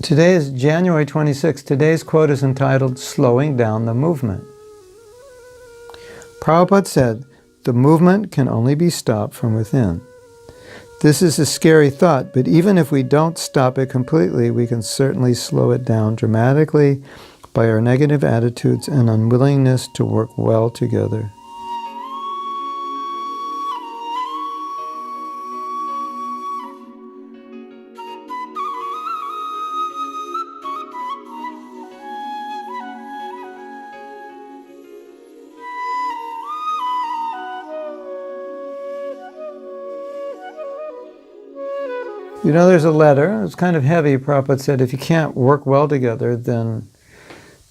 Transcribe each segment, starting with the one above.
Today is January 26th. Today's quote is entitled, "Slowing Down the Movement." Prabhupada said, "The movement can only be stopped from within." This is a scary thought, but even if we don't stop it completely, we can certainly slow it down dramatically by our negative attitudes and unwillingness to work well together. You know, there's a letter, it's kind of heavy. Prabhupada said, if you can't work well together, then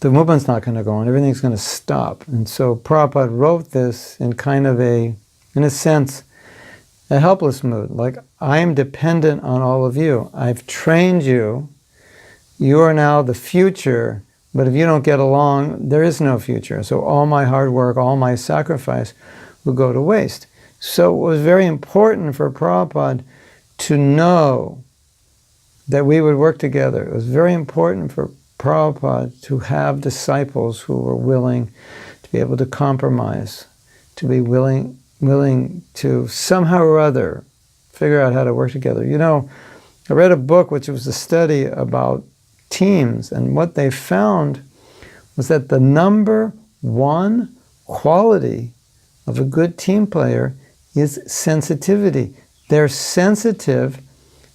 the movement's not going to go on, everything's going to stop. And so Prabhupada wrote this in kind of in a sense, a helpless mood. Like, I am dependent on all of you. I've trained you. You are now the future, but if you don't get along, there is no future. So all my hard work, all my sacrifice will go to waste. So it was very important for Prabhupada to know that we would work together. It was very important for Prabhupada to have disciples who were willing to be able to compromise, to be willing to somehow or other figure out how to work together. You know, I read a book which was a study about teams, and what they found was that the number one quality of a good team player is sensitivity. They're sensitive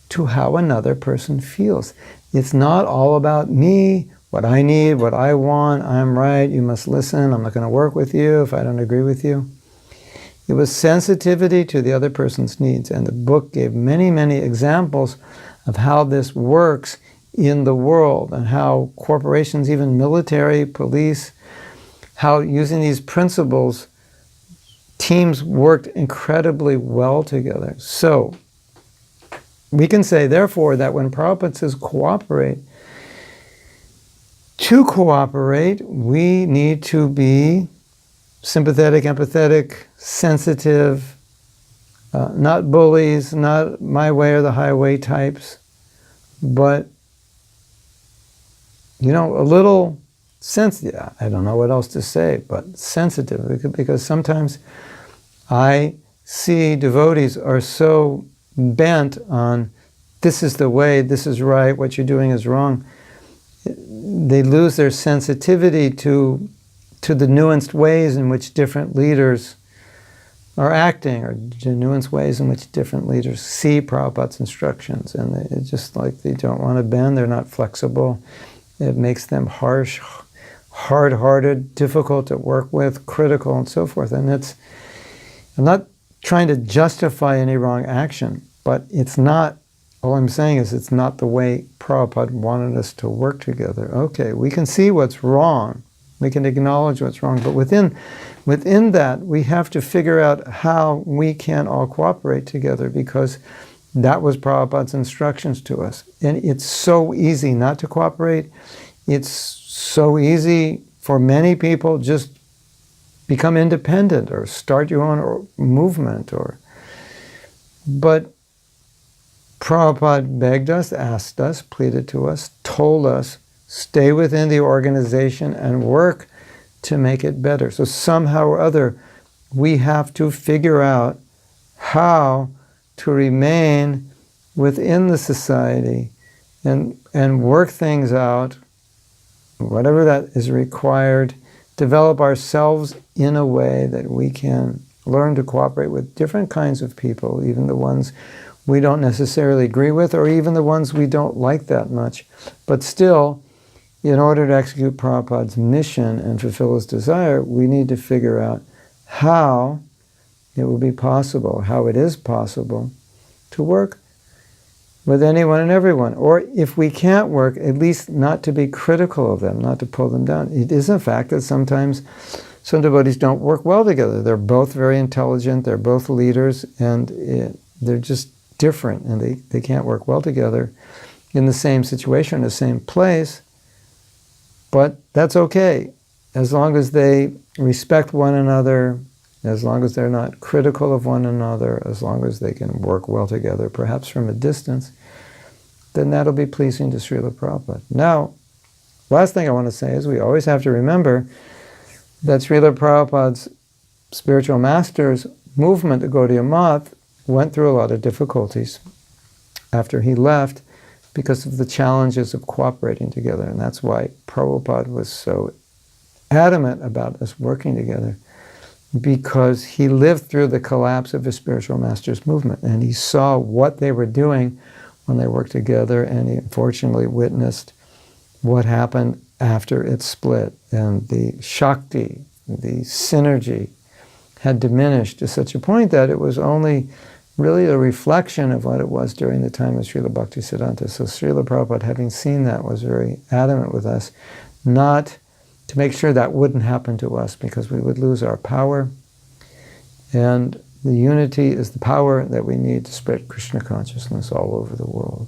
to how another person feels. It's not all about me, what I need, what I want, I'm right, you must listen, I'm not going to work with you if I don't agree with you. It was sensitivity to the other person's needs, and the book gave many, many examples of how this works in the world, and how corporations, even military, police, how using these principles, teams worked incredibly well together. So, we can say, therefore, that when Prabhupada says cooperate, to cooperate, we need to be sympathetic, empathetic, sensitive, not bullies, not my way or the highway types, but, you know, a little sensitive. I don't know what else to say, but sensitive, because sometimes I see devotees are so bent on this is the way, this is right, what you're doing is wrong. They lose their sensitivity to the nuanced ways in which different leaders are acting, or the nuanced ways in which different leaders see Prabhupada's instructions. And it's just like they don't want to bend, they're not flexible. It makes them harsh, hard-hearted, difficult to work with, critical, and so forth. And I'm not trying to justify any wrong action, but it's not, all I'm saying is it's not the way Prabhupada wanted us to work together. Okay, we can see what's wrong, we can acknowledge what's wrong, but within that, we have to figure out how we can all cooperate together, because that was Prabhupada's instructions to us. And it's so easy not to cooperate. It's so easy for many people just become independent or start your own movement. But Prabhupada begged us, asked us, pleaded to us, told us, stay within the organization and work to make it better. So somehow or other, we have to figure out how to remain within the society and work things out, whatever that is required, develop ourselves in a way that we can learn to cooperate with different kinds of people, even the ones we don't necessarily agree with, or even the ones we don't like that much. But still, in order to execute Prabhupada's mission and fulfill his desire, we need to figure out how it will be possible, how it is possible to work with anyone and everyone. Or if we can't work, at least not to be critical of them, not to pull them down. It is a fact that sometimes some devotees don't work well together. They're both very intelligent, they're both leaders, and they're just different, and they can't work well together in the same situation, the same place. But that's okay, as long as they respect one another, as long as they're not critical of one another, as long as they can work well together, perhaps from a distance, then that'll be pleasing to Srila Prabhupada. Now, last thing I want to say is we always have to remember that Srila Prabhupada's spiritual master's movement, the Gaudiya Math, went through a lot of difficulties after he left because of the challenges of cooperating together. And that's why Prabhupada was so adamant about us working together, because he lived through the collapse of his spiritual master's movement, and he saw what they were doing when they worked together, and he unfortunately witnessed what happened after it split. And the Shakti, the synergy, had diminished to such a point that it was only really a reflection of what it was during the time of Srila Bhaktisiddhanta. So Srila Prabhupada, having seen that, was very adamant with us not to make sure that wouldn't happen to us, because we would lose our power. And the unity is the power that we need to spread Krishna consciousness all over the world.